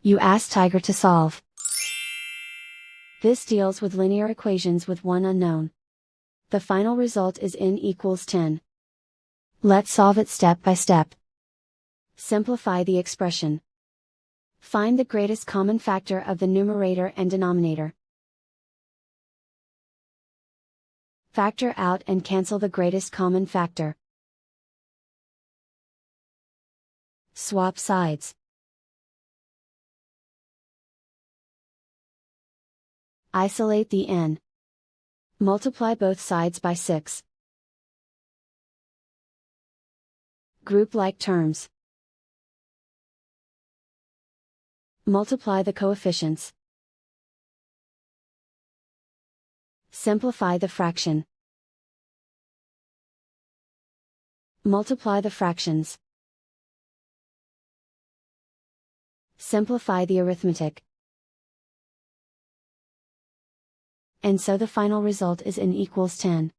You ask Tiger to solve. This deals with linear equations with one unknown. The final result is n equals 10. Let's solve it step by step. Simplify the expression. Find the greatest common factor of the numerator and denominator. Factor out and cancel the greatest common factor. Swap sides. Isolate the n. Multiply both sides by 6. Group like terms. Multiply the coefficients. Simplify the fraction. Multiply the fractions. Simplify the arithmetic. And so the final result is n equals 10.